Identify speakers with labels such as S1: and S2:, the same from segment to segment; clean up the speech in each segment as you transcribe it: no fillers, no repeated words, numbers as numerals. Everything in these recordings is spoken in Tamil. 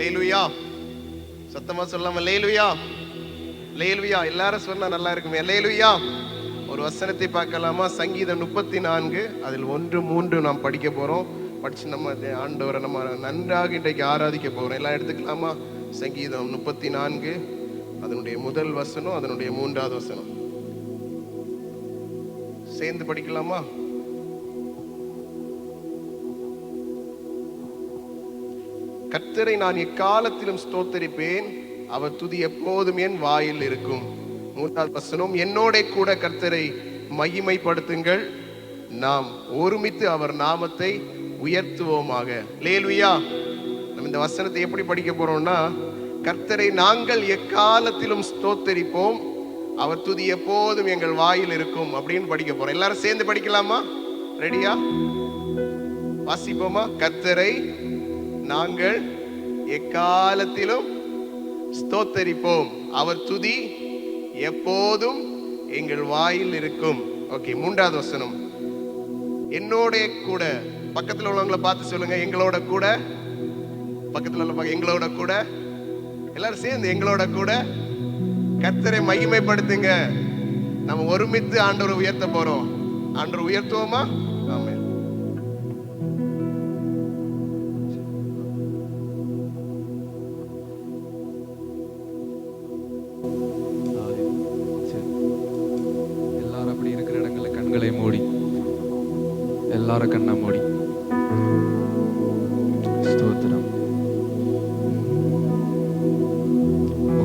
S1: அல்லேலூயா. சத்தமா சொல்லாம அல்லேலூயா. அல்லேலூயா. எல்லாரும் சொன்னா நல்லா இருக்குமே. அல்லேலூயா. ஒரு வசனத்தை பார்க்கலாமா? சங்கீதம் 34 அதில் 1, 3 நாம் படிக்க போறோம். படிச்சு நம்ம ஆண்டவரை நம்ம நன்றாக இன்றைக்கு ஆராதிக்க போறோம். எல்லாம் எடுத்துக்கலாமா? சங்கீதம் 34 அதனுடைய முதல் வசனம், அதனுடைய 3வது வசனம் சேர்ந்து படிக்கலாமா? கர்த்தரை நான் எக்காலத்திலும் ஸ்தோத்தரிப்பேன், அவர் துதி எப்போதும் என் வாயில் இருக்கும். 3வது வசனம், என்னோட கூட கர்த்தரை மகிமைப்படுத்துங்கள், நாம் ஒருமித்து அவர் நாமத்தை உயர்த்துவோமாக. அல்லேலூயா. நம்ம இந்த வசனத்தை எப்படி படிக்க போறோம்னா, கர்த்தரை நாங்கள் எக்காலத்திலும் ஸ்தோத்தரிப்போம், அவர் துதி எப்போதும் எங்கள் வாயில் இருக்கும் அப்படின்னு படிக்க போறோம். எல்லாரும் சேர்ந்து படிக்கலாமா? ரெடியா? வாசிப்போமா? கர்த்தரை நாங்கள் எக்காலத்திலும் ஸ்தோத்தரிப்போம், அவர் துதி எப்போதும் எங்கள் வாயில் இருக்கும். ஓகே, 3வது வசனம், என்னோட கூட. பக்கத்தில் உள்ளவங்களை பார்த்து சொல்லுங்க, எங்களோட கூட. பக்கத்தில் உள்ள எங்களோட கூட. எல்லாரும் சேர்ந்து எங்களோட கூட கர்த்தரை மகிமைப்படுத்துங்க, நம்ம ஒருமித்து ஆண்டவரை உயர்த்த போறோம். ஆண்டவரை உயர்த்துவோமா? ஆமென்.
S2: எல்லாரும் அப்படி இருக்கிற இடங்களில் கண்களை மூடி, எல்லாரும் கண்ணை மூடி ஸ்தோத்திரம்.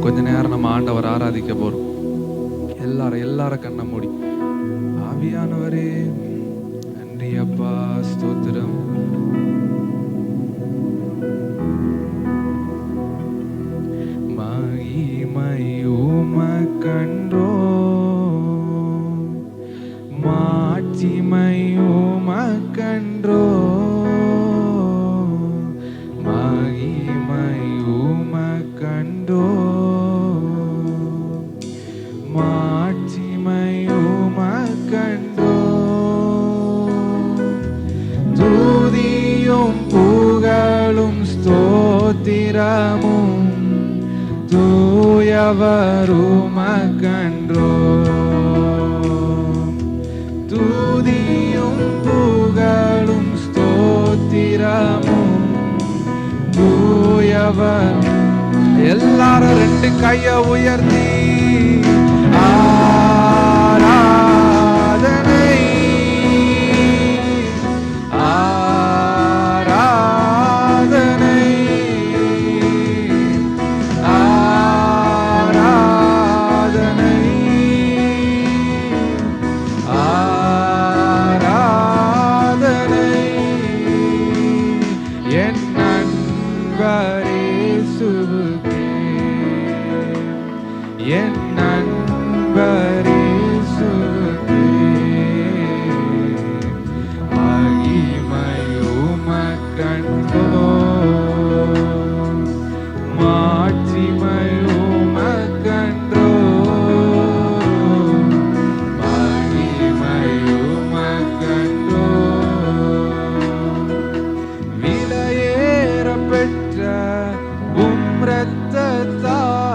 S2: கொஞ்ச நேரம் நம்ம ஆண்டவர் ஆராதிக்க போறோம். எல்லாரும் கண்ணை மூடி. ஆவியானவரே நன்றி அப்பா, ஸ்தோத்திரம். மகிமை உமக்கன்றோ, மாட்சிமை உமக்கன்றோ, மகிமை உமக்கன்றோ, மாட்சிமை உமக்கன்றோ. துதியும் புகழும் ஸ்தோத்திரமும் தூயவர் உமக்கன்றோ. துதியும் புகழும் ஸ்தோத்திரமும் தூயவர். எல்லாரும் 2 கையை உயர்த்தி ஆராதனை, ஆராதனை, ஆராதனை, ஆராதனை. என் நண்பர் இயேசுவுக்கே, என் நண்பர் இயேசுவுக்கே மகிமை உமக்கன்றோ, மாட்சிமை உமக்கன்றோ, மகிமை உமக்கன்றோ. விலையேற பெற்ற உம் இரத்தத்தால்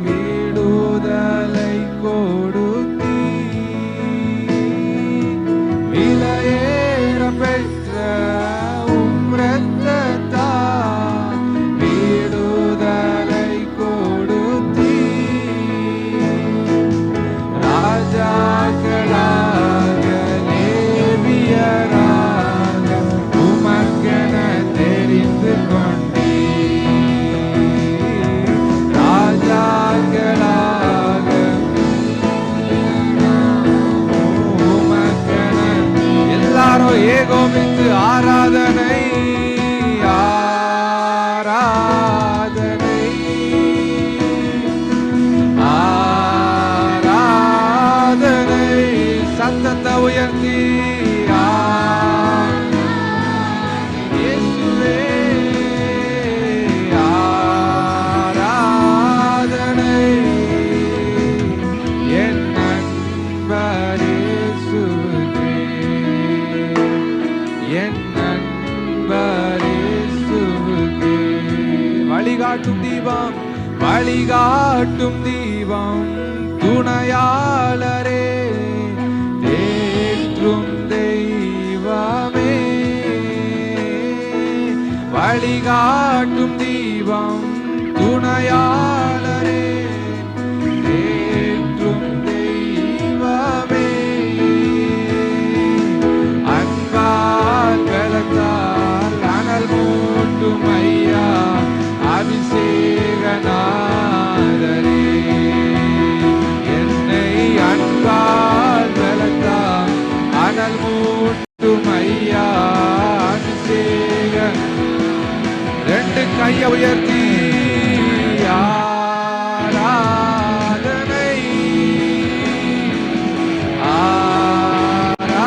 S2: விடுதலை கொடுத்தீர். விலையேற பெற்ற உம் இரத்தத்தால் விடுதலை கொடுத்தீர். ராஜாக்களாக லேவியராக உமக்கென தெரிந்து கொண்டீர். வழிகாட்டும் தீபம், வழிகாட்டும் தீபம், துணையாளரே, தேற்றும் தெய்வமே. வழிகாட்டும் தீபம், துணையாளரே, தேற்றும் தெய்வமே. அன்பால் பலத்தால் அனல் மூட்டும் ஐயா, அபிஷேகநாதரே, என்னை அன்பால் பலத்தால் அனல் மூட்டும் ஐயா, அபிஷேக. ரெண்டு கையை உயர்த்தி ஆராதனை, ஆராதனை,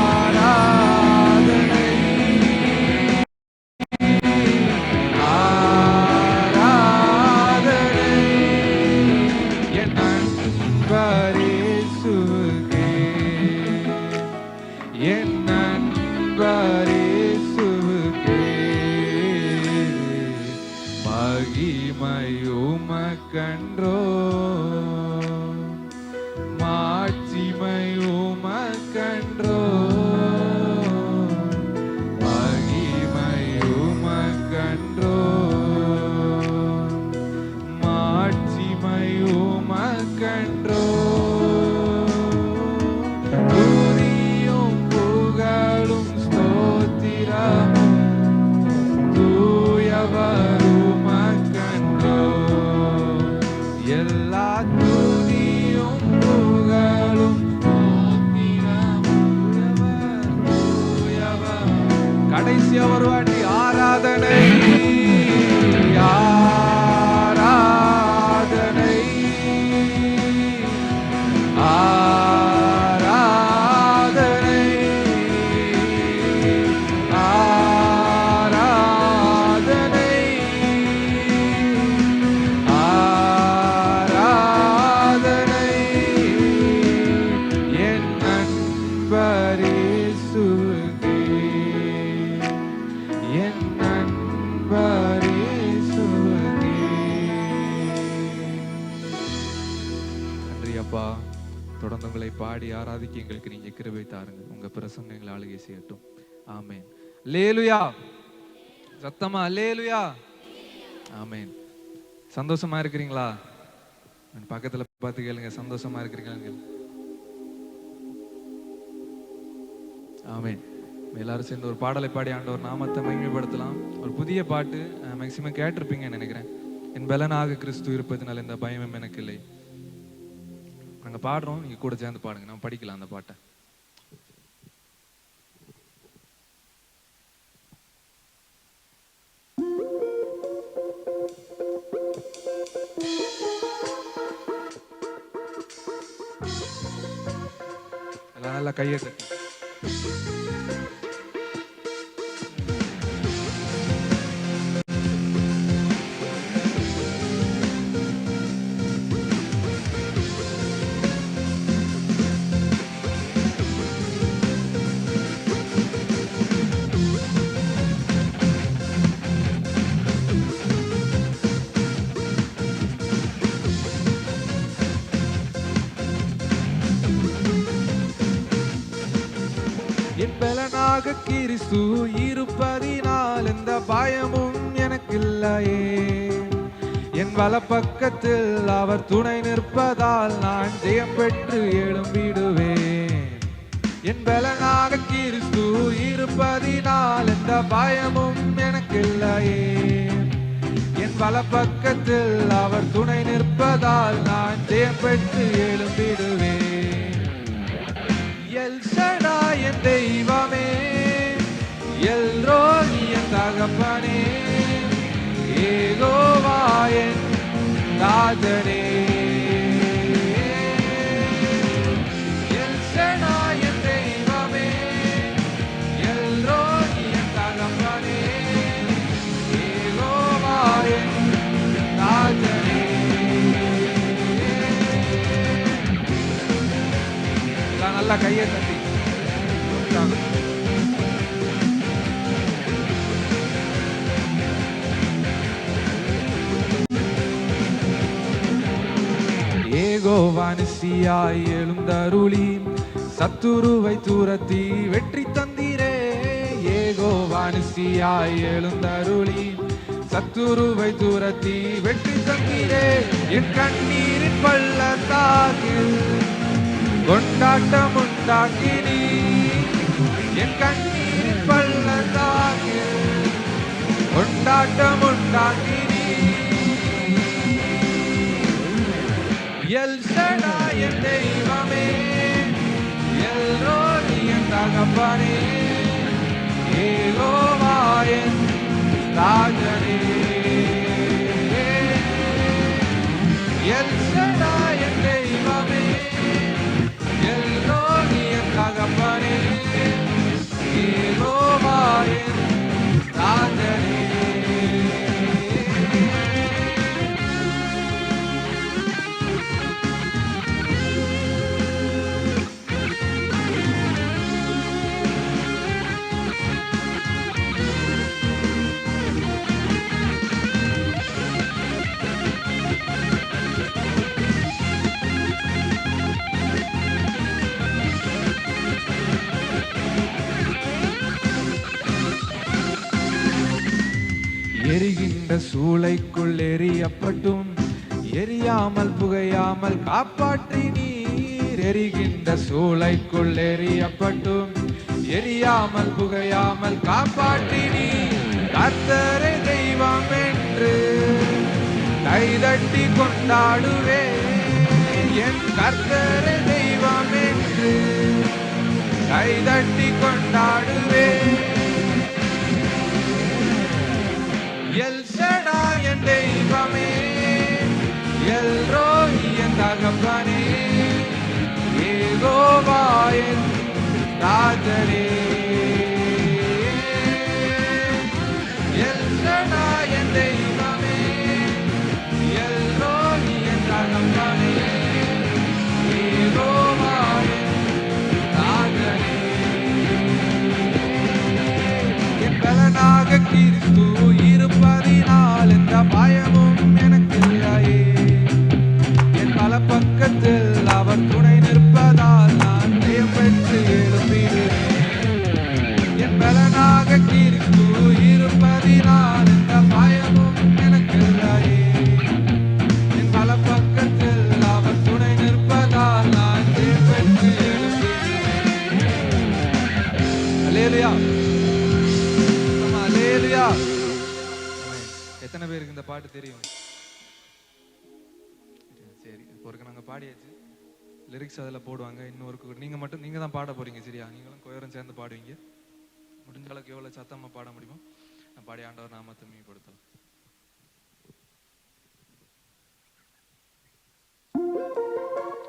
S2: ஆராதனை, ஆராதனை. என் அன்பரேசுவுக்கே, என் அன்பரேசுவுக்கே, மகிமை உமக்கன்றோ, மாட்சிமை உமக்கன்றோ, மகிமை உமக்கன்றோ, மாட்சிமை உமக்கன்றோ. துதியும் புகழும் ஸ்தோத்திரமும் தூயவர் உமக்கன்றோ, எல்லா துதியும் புகழும் ஸ்தோத்திரமும் தூயவர். கடைசியா ஒரு வாட்டி ஆராதனை, ஆராதனை, ஆராதனை, ஆராதனை, ஆராதனை. என் அன்பரேசுவுக்கே, என் அன்பரேசுவுக்கே. நன்றி அப்பா. தொடர்ந்து உங்களை பாடி ஆராதிக்க எங்களுக்கு நீங்க கிருபை தாருங்க. உங்க பிரசன்னம் எங்களை ஆளுகை செய்யட்டும். ஆமென். அல்லேலூயா. சத்தமா அல்லேலூயா. ஆமென். சந்தோஷமா இருக்கிறீங்களா? பக்கத்துல பார்த்து கேளுங்க, சந்தோஷமா இருக்கிறீங்களா? ஆமென். எல்லாரும் சேர்ந்து ஒரு பாடலை பாடி ஆண்டவர் நாமத்தை மகிமைப்படுத்தலாம். ஒரு புதிய பாட்டு மேக்சிமம் கேட்டிருப்பீங்கன்னு நினைக்கிறேன். என் பலனாக கிறிஸ்து இருப்பதுனால இந்த பயமும் எனக்கு இல்லை. நாங்க பாடுறோம், நீங்க கூட சேர்ந்து பாடுங்க. நம்ம படிக்கலாம் அந்த பாட்டை. எல்லாம் நல்லா கையை தட்டி. என் பலனாக கிறிஸ்து இருப்பதினால் எந்த பயமும் எனக்கு இல்லையே. என் வலப்பக்கத்தில் அவர் துணை நிற்பதால் நான் ஜெயம் பெற்று எழும்பிடுவேன். என் பலனாக கிறிஸ்து இருப்பதினால் எந்த பயமும் எனக்கு இல்லையே. என் வலப்பக்கத்தில் அவர் துணை நிற்பதால் நான் ஜெயம் பெற்று எழும்பிடுவேன். எல் ஷடாய் என் தெய்வமே, எல்ரோய் என் தகப்பனே, யெகோவா என் ராஜனே. எல் ஷடாய் என் தெய்வமே, எல்ரோய் என் தகப்பனே, யெகோவா என் ராஜனே. நல்லா கையை தட்டி ஏகோவானிசியாய் எழுந்தருளி சத்துருவை தூரத்தி வெற்றி தந்தீரே. ஏகோவானிசியாய் எழுந்தருளி சத்துருவை தூரத்தி வெற்றி தந்தீரே. என் கண்ணீரின் பள்ளத்தாக்கில் கொண்டாட்டம் உண்டாக்கினீ. என் கண்ணீரின் பள்ளத்தாக்கில் கொண்டாட்டம் உண்டாக்கினீ. எல் ஷடாய் என் தெய்வமே, எல் ரோஹி என் தகப்பனே, யெகோவா என் ராஜனே. எல் ஷடாய் என் தெய்வமே, எல் ரோஹி என் தகப்பனே, யெகோவா என் ராஜனே. எரிகின்ற சூளைக்குள் எரியப்பட்டும் எரியாமல் புகையாமல் காப்பாற்றி நீர். எரிகின்ற சூளைக்குள் எரியப்பட்டும் எரியாமல் புகையாமல் காப்பாற்றி நீர். கர்த்தரை தெய்வம் என்று கைதட்டி கொண்டாடுவே. என் கர்த்தரை தெய்வம் என்று கைதட்டி கொண்டாடுவே. எல் ஷடாய் என் தெய்வமே, எல் ரோஹி என் தகப்பனே, யெகோவா என் ராஜனே. எல் ஷடாய் என் தெய்வமே, எல் ரோஹி என் தகப்பனே, யெகோவா என் ராஜனே. என் பலனாக கிறிஸ்து இருப்பதினால் எந்த பயமும் எனக்கு இல்லையே. என் பல பக்கத்தில் அவர் துணை நிற்பதால் நான் ஜெயம் பெற்று எழும்பிடுவேன். என் பலனாக கிறிஸ்து இருப்பதினால் எந்த பயமும் எனக்கு இல்லையே. என் பல பக்கத்தில் அவர் துணை நிற்பதால் நான் ஜெயம் பெற்று எழும்பிடுவேன். அல்லேலூயா, அல்லேலூயா. எத்தனை பேருக்கு இந்த பாட்டு தெரியும்? சரி, ஒருக்கு நாங்கள் பாடியாச்சு. லிரிக்ஸ் அதில் போடுவாங்க. இன்னொருக்கு நீங்க தான் பாட போறீங்க, சரியா? நீங்களும் கொயரும் சேர்ந்து பாடுவீங்க. முடிஞ்ச அளவுக்கு எவ்வளோ சத்தமாக பாட முடியுமோ நான் பாடி ஆண்டவர் நாமத்தை மீன்படுத்தலாம்.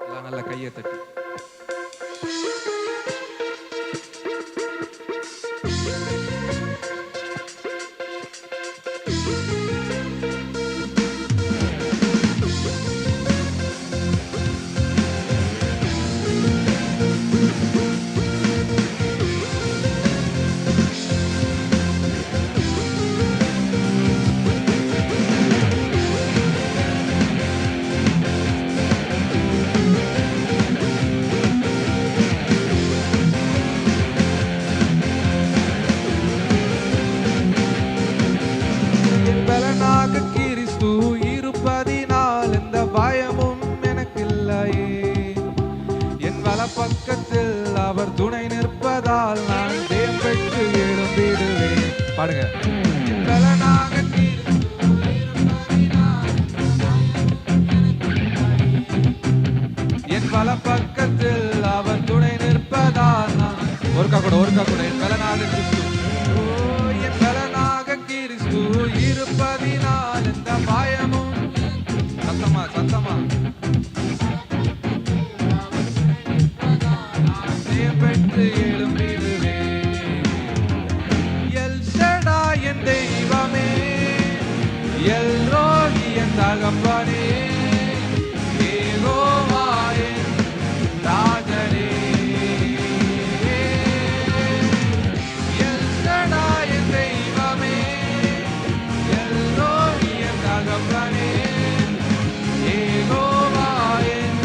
S2: எல்லாம் நல்ல கையை தட்டி பக்கத்தில் அவர் துணை நிற்பதால் நான் ஜெயம் பெற்று எழும்பிடுவேன். பாடுங்க. என் பல பக்கத்தில் அவர் துணை நிற்பதால் நான் ஒருக்கா கூட என் பலனாக கிறிஸ்து, என் பலனாக கிறிஸ்து இருப்பதினால் எந்த பயமும் சத்தமா பெற்று எழும்பிடுவேன். எல் ஷடாய் என் தெய்வமே, எல் ரோஹி என் தகப்பனே, யெகோவா என் ராஜனே. எல் ஷடாய் என் தெய்வமே, எல் ரோஹி என் தகப்பனே, யெகோவா என்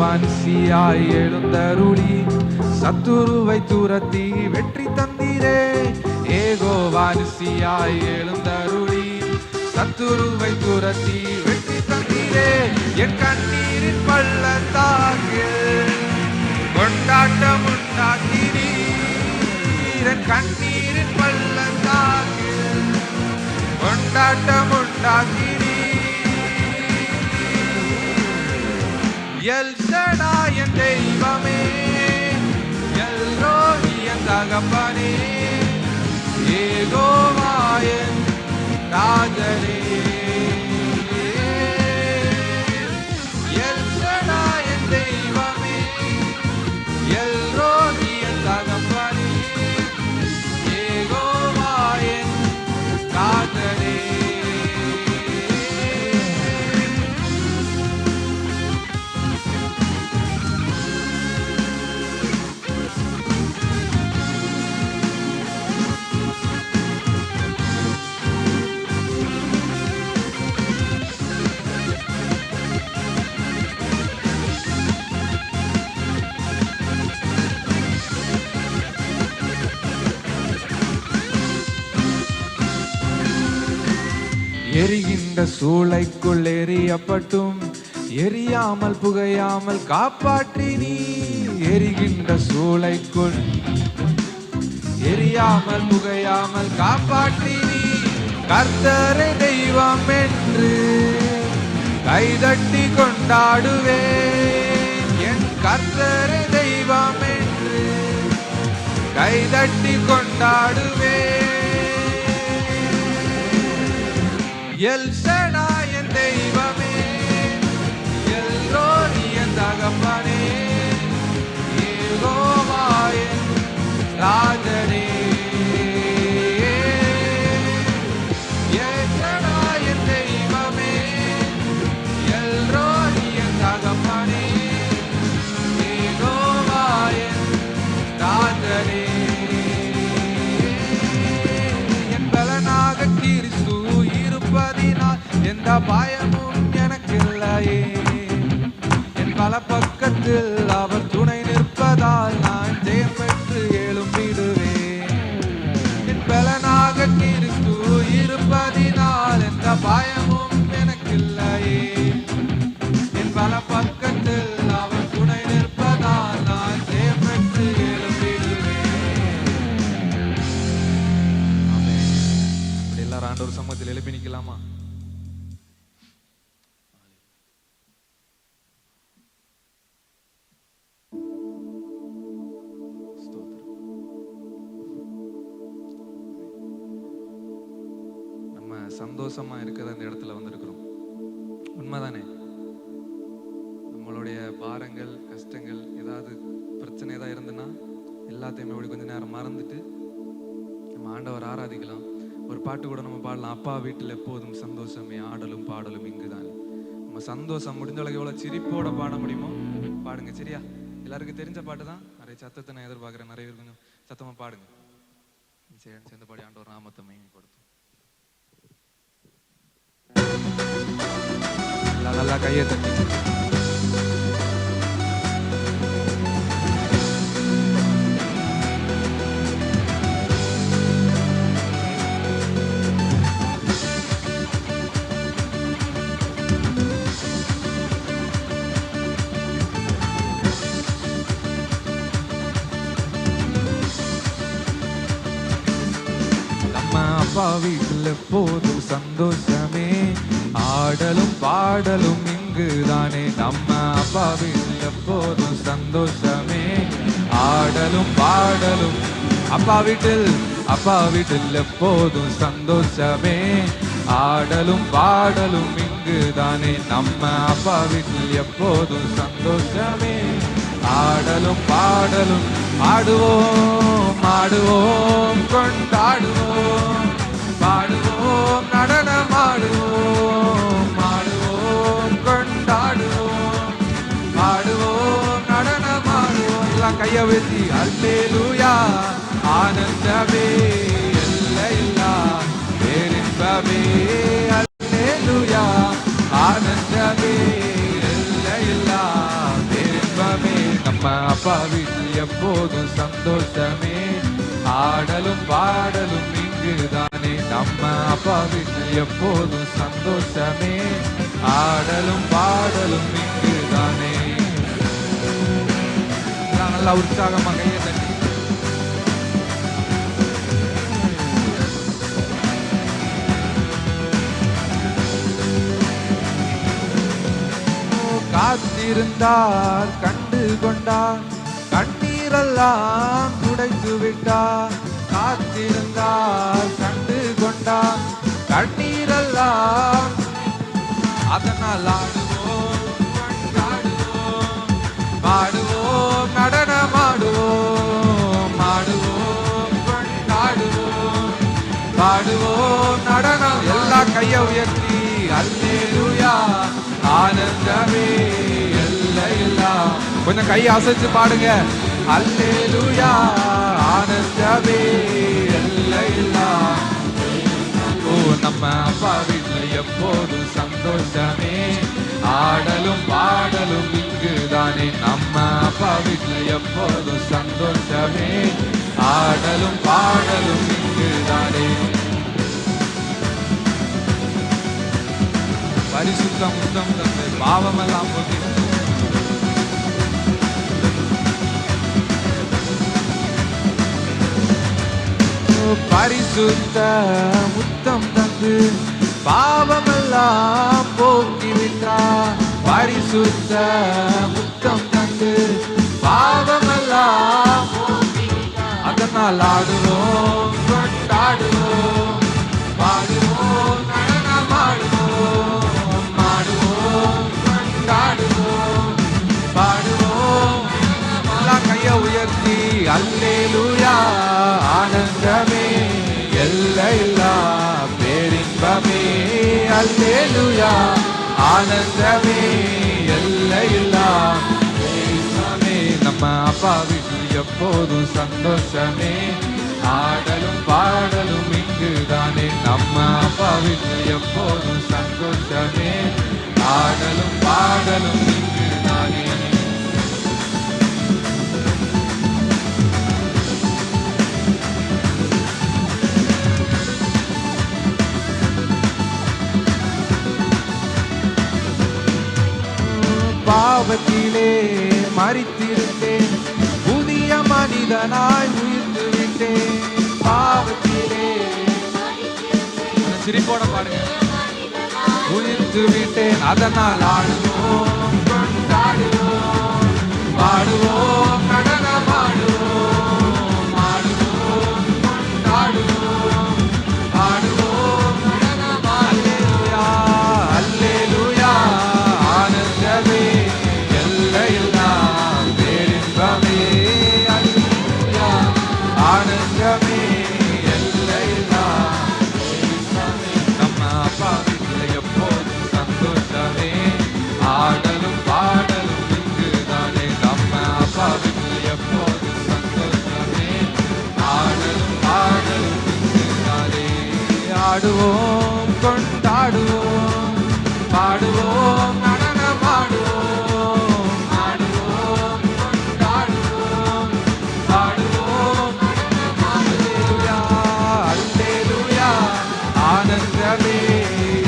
S2: ஏகோவான்சியாய் எழுந்தருளி சத்துருவை துரத்தி வெற்றி தந்தீரே. ஏகோவான்சியாய் எழுந்தருளி சத்துருவை துரத்தி வெற்றி தந்தீரே. என் கண்ணீரின் பள்ளத்தாக்கில் கொண்டாட்டம் உண்டாக்கினீர். என் கண்ணீரின் பள்ளத்தாக்கில் கொண்டாட்டம் உண்டாக்கினீர். எல் ஷடாய் என் தெய்வமே, எல் ரோஹி என் தகப்பனே, யெகோவா என் ராஜனே. எல் ஷடாய் என் தெய்வமே, எல் ரோஹி என் தகப்பனே, யெகோவா என் ராஜனே. எரிகின்ற சூளைக்குள் எரியப்பட்டும் எரியாமல் புகையாமல் காப்பாற்றி நீ. எரிகின்ற சூளைக்குள் எரியாமல் புகையாமல் காப்பாற்றி நீ. கர்த்தரை தெய்வம் என்று கைதட்டி கொண்டாடுவேன். என் கர்த்தரை தெய்வம் என்று கைதட்டி கொண்டாடுவேன். எல் ஷடாய் என் தெய்வமே, எல் ரோஹி என் தகப்பனே, யெகோவா என் ராஜனே. எல் ஷடாய் என் தெய்வமே, எல் ரோஹி என் தகப்பனே, யெகோவா என் ராஜனே. என் பலனாக கிறிஸ்து இருப்பதினால் எந்த பயமும் எனக்கில்லையே. என் பல பக்கத்தில் அவர் துணை நிற்பதால் நான் ஜெயம் பெற்று எழும்பிடுவேன். என் பலனாக கிறிஸ்து இருப்பதினால் எந்த பயமும் எனக்கில்லையே. என் பல பக்கத்தில் அவர் துணை நிற்பதால் நான் ஜெயம் பெற்று எழும்பிடுவேன். எல்லாரும் ஆண்டவர் சமூகத்தில் எழுப்பி நிக்கலாமா? நம்ம சந்தோஷமா இருக்கிற அந்த இடத்துல வந்திருக்கிறோம். உண்மைதானே? நம்மளுடைய பாரங்கள், கஷ்டங்கள், ஏதாவது பிரச்சனை ஏதாவது இருந்துன்னா எல்லாத்தையுமே அப்படி கொஞ்ச நேரம் மறந்துட்டு நம்ம ஆண்டவர் ஆராதிக்கலாம். ஒரு பாட்டு கூட நம்ம பாடலாம். அப்பா வீட்டில் எப்போதும் சந்தோஷமே, ஆடலும் பாடலும் இங்குதான். நம்ம சந்தோஷம் முடிஞ்ச அளவுக்கு எவ்வளவு சிரிப்போட பாட முடியுமோ பாடுங்க. சரியா? எல்லாருக்கும் தெரிஞ்ச பாட்டு தான். நிறைய சத்தத்தை நான் எதிர்பார்க்கிறேன். நிறைய பேர் கொஞ்சம் சத்தமா பாடுங்க. சேர்ந்த பாடி ஆண்டவர் நாமத்தை மகிமைப்படுத்தும். நல்லா கையை தட்டி அப்பா வீட்டில் எப்போதும் சந்தோஷமே, ஆடலும் பாடலும் இங்குதானே. நம்ம அப்பா வீட்டில் எப்போதும் சந்தோஷமே, ஆடலும் பாடலும். அப்பா வீட்டில் எப்போதும் சந்தோஷமே, ஆடலும் பாடலும் இங்குதானே. நம்ம அப்பா வீட்டில் எப்போதும் சந்தோஷமே, ஆடலும் பாடலும். ஆடுவோம் ஆடுவோம் கொண்டாடுவோம், பாடுவோம் நடனமாடுவோம், ஆடுவோம் கொண்டாடுவோம், பாடுவோம் நடனமாடுவோம். எல்லாம் கையை வெட்டி அல்லேலூயா. ஆனந்தமே எல்லையில்லா பேரின்பமே, அல்லேலூயா. ஆனந்தமே எல்லையில்லா பேரின்பமே. நம்ம அப்பா வீட்டில் எப்போதும் சந்தோஷமே, ஆடலும் பாடலும் இங்குதானே. நம்ம அப்பா வீட்டில் எப்போதும் சந்தோஷமே, ஆடலும் பாடலும் இங்குதானே. நல்லா உற்சாகமாக கையை தட்டி காத்திருந்தார், கண்டு கொண்டார், கண்ணீரெல்லாம் துடைத்து விட்டார். காத்திருந்தார், கண்டு கொண்டார், கண்ணீரெல்லாம். அதனால் ஆடுவோம், கொண்டாடுவோம், பாடுவோம், நடனமாடுவோம், ஆடுவோம், கொண்டாடுவோம், பாடுவோம், நடனம். எல்லா கையை உயர்த்தி அல்லேலூயா, ஆனந்தமே எல்லையில்லா. கொஞ்சம் கையை அசைச்சு பாடுங்க. அல்லேலூயா, ஆனந்தமே எல்லையில்லா. ஓ, நம்ம அப்பா வீட்டில் எப்போதும் சந்தோஷமே, ஆடலும் பாடலும் இங்குதானே. நம்ம அப்பா வீட்டில் எப்போதும் சந்தோஷமே, ஆடலும் பாடலும் இங்குதானே. பரிசுத்தம் உத்தம் தந்து பாவமெல்லாம் போக்கி பரிசுத்த முத்தம் தந்து பாவமெல்லாம் போக்கிவிட்டார். பரிசுத்த முத்தம் தந்து பாவமெல்லாம் போக்கிவிட்டார். அதனால் ஆடுவோம், கொண்டாடுவோம், பாடுவோம், நடனமாடுவோம், ஆடுவோம், கொண்டாடுவோம், பாடுவோம். எல்லாம் கையை உயர்த்தி அல்லேலூயா, ஆனந்தமே எல்லையில்லா பேரின்பமே. அல்லேலூயா, ஆனந்தமே எல்லையில்லா பேரின்பமே. நம்ம அப்பா வீட்டில் எப்போதும் சந்தோஷமே, ஆடலும் பாடலும் இங்குதானே. நம்ம அப்பா வீட்டில் எப்போதும் சந்தோஷமே, ஆடலும் பாடலும் இங்குதானே. பாவத்திலே மரித்திருந்தேன், புதிய மனிதனாய் உயிர்த்து விட்டேன். பாவத்திலே சிரிப்போட பாடுங்க. உயிர்த்து விட்டேன், அதனால் ஆடுவோம், கொண்டாடுவோம், பாடுவோம், நடனமாடுவோம், ஆடுவோம், கொண்டாடுவோம், பாடுவோம், நடனமாடுவோம். அல்லேலூயா, ஆனந்தமே எல்லையில்லா பேரின்பமே. அல்லேலூயா, ஆனந்தமே எல்லையில்லா பேரின்பமே. நம்ம அப்பா வீட்டில் எப்போதும் சந்தோஷமே, ஆடலும் பாடலும் இங்குதானே. நம்ம அப்பா வீட்டில் எப்போதும் சந்தோஷமே, ஆடலும் பாடலும் இங்குதானே. ஆடுவோம், கொண்டாடுவோம், பாடுவோம், நடனமாடுவோம், ஆடுவோம், கொண்டாடுவோம், பாடுவோம், அல்லேலூயா, அல்லேலூயா, ஆனந்தமே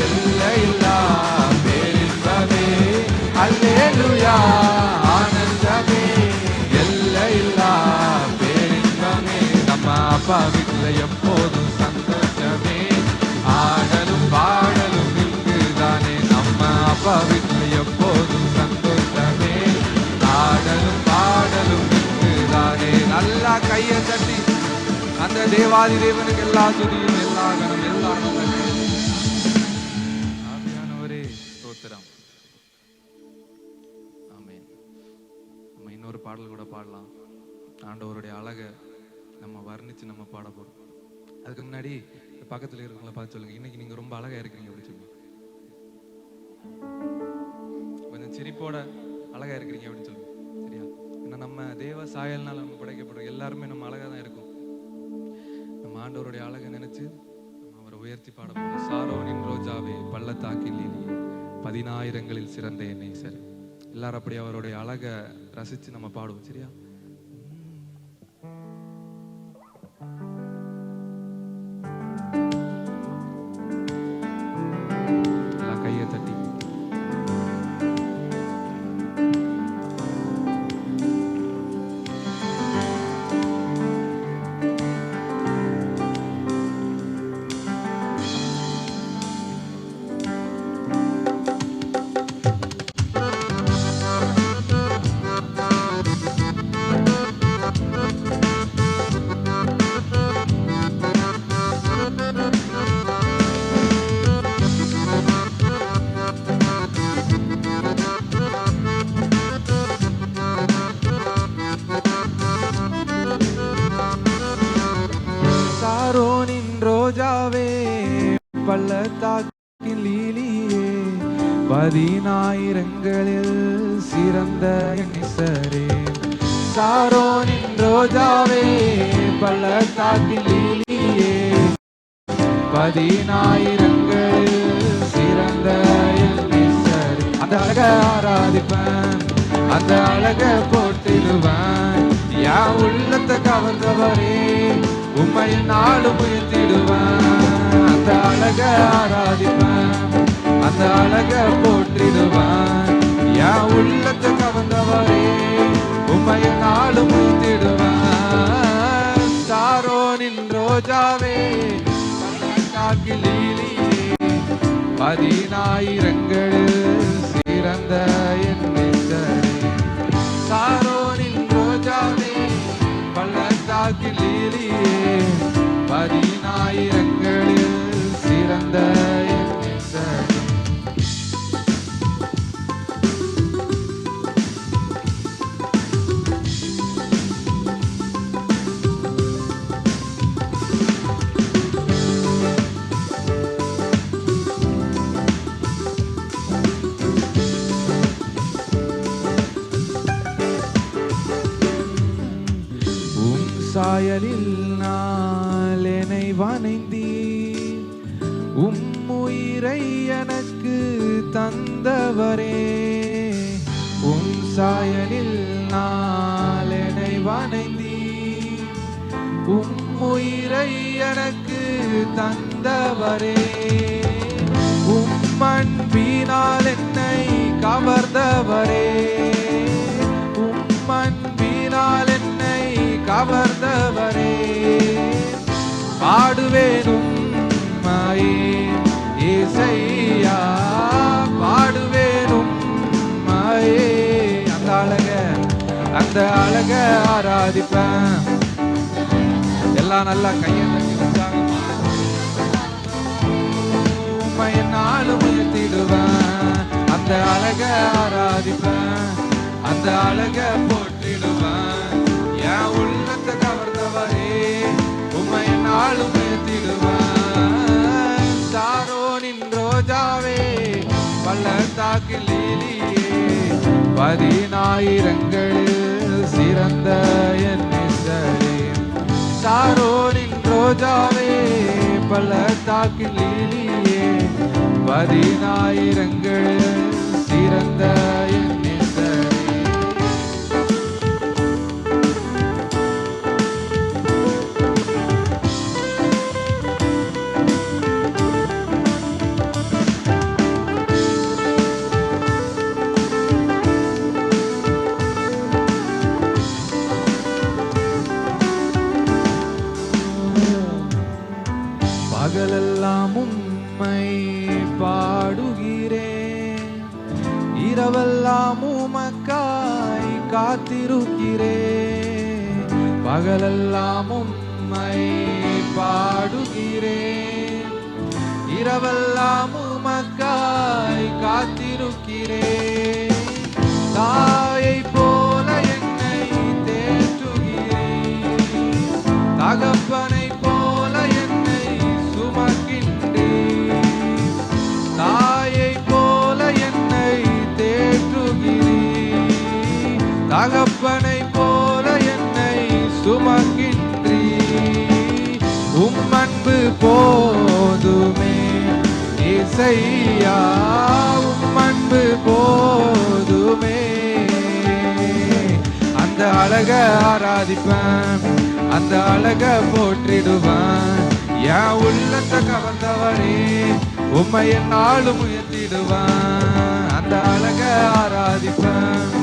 S2: எல்லையில்லா பேரின்பமே. அல்லேலூயா, ஆனந்தமே எல்லையில்லா பேரின்பமே. நம்ம அப்பா வீட்டில் எப்போதும் சந்தோஷமே, ஆடலும் பாடலும் இங்குதானே. நம்ம அப்பா வீட்டில் எப்போதும் சந்தோஷமே, ஆடலும் பாடலும் இங்குதானே. நல்லா கையை தட்டி அந்த தேவாதி தேவனுக்கு எல்லா துதியும், எல்லா கணம், எல்லா ஆவியானவரே ஸ்தோத்திரம். ஆமென். நம்ம இன்னொரு பாடல் கூட பாடலாம். ஆண்டவருடைய அழகை நம்ம வர்ணிச்சு நம்ம பாட போறோம். அதுக்கு முன்னாடி பக்கத்துல இருக்கவங்கள பார்த்து சொல்லுங்க, இன்னைக்கு நீங்க ரொம்ப அழகா இருக்கிறீங்க அப்படின்னு சொல்லுங்க. கொஞ்சம் சிரிப்போட அழகா இருக்கிறீங்க அப்படின்னு சொல்லுங்க. சரியா? ஏன்னா நம்ம தேவ சாயல்னால நம்ம படைக்கப்படுறோம். எல்லாருமே நம்ம அழகா தான் இருக்கும். நம்ம ஆண்டவருடைய அழகை நினைச்சு நம்ம அவரை உயர்த்தி பாட போறோம். சாரோனின் ரோஜாவே, பள்ளத்தாக்கில் லீலியே, 10,000களில் சிறந்த என் நேசர். எல்லாரும் அப்படி அவருடைய அழகை ரசிச்சு நம்ம பாடுவோம். சரியா? எல்லாம் கையை தட்டி சாரோனின் ரோஜாவே, பள்ளத்தாக்கின் லீலியே, 10,000ங்களில் சிறந்த நேசரே. சாரோனின் ரோஜாவே, பள்ளத்தாக்கின் லீலியே, 10,000ங்களில் சிறந்த நேசரே. அந்த அழக ஆராதிப்பேன், அந்த அழக போட்டிடுவேன், என் உள்ளத்தை கவர்ந்தவரே, உம்மை நாளும் உயர்த்திடுவேன். அந்த அழக ஆராதிப்பேன், அந்த அழக போற்றிடுவேன், என் உள்ளத்தை கவர்ந்தவரே, உம்மை நாளும் உயர்த்திடுவேன். சாரோனின் ரோஜாவே, பள்ளத்தாக்கின் லீலியே, 10,000ங்களில் சிறந்த என் நேசரே. சாரோனின் ரோஜாவே, பள்ளத்தாக்கின் லீலியே, 10,000ங்களில் சிறந்த என் நேசரே. சாயலில் நான் என்னை வணைந்தீர், உம்முயிரை எனக்கு தந்தவரே. உம் சாயலில் நான் என்னை வணைந்தீர், உம்முயிரை எனக்கு தந்தவரே. உம் அன்பினால் என்னை கவர்ந்தவரே, உம் அன்பினால் கவர்ந்தவரே. பாடுவேன் உம்மையே இசையா, பாடுவேன் உம்மையே. அந்த அழக ஆராதிப்பேன். எல்லாம் நல்லா கையை தட்டி உற்சாகமா உம்மை நாளும் உயர்த்திடுவேன். அந்த அழக ஆராதிப்பேன், அந்த அழக போற்றிடுவேன், என் உள்ளத்தை கவர்ந்தவரே, உம்மை நாளும் உயர்த்திடுவேன். சாரோனின் ரோஜாவே, பள்ளத்தாக்கின் லீலியே, 10,000ங்களில் சிறந்த என் நேசரே. சாரோனின் ரோஜாவே, பள்ளத்தாக்கின் லீலியே, 10,000ங்களில் சிறந்த என் நேசரே. பகலெல்லாம் உம்மை பாடுகிறேன், இரவெல்லாம் உமக்காய் காத்திருக்கிறேன். பகலெல்லாம் உம்மை பாடுகிறேன், இரவெல்லாம் உமக்காய் காத்திருக்கிறேன். தாயை போல என்னை தேற்றுகிறேன், தகப்பனை போல என்னை சுமக்கின்றேன். தாயை போல என்னை தேற்றுகிறேன், தகப்பனை போல என்னை சுமக்கின்றேன். உம் அன்பு போதுமே இசையா, உம் அன்பு போதுமே. அழக ஆராதிப்பேன், அந்த அழக போற்றிடுவேன். என் உள்ளத்தை கவர்ந்தவரே, உம்மை என்னாலும் உயர்த்திடுவேன். அந்த அழக ஆராதிப்பேன்,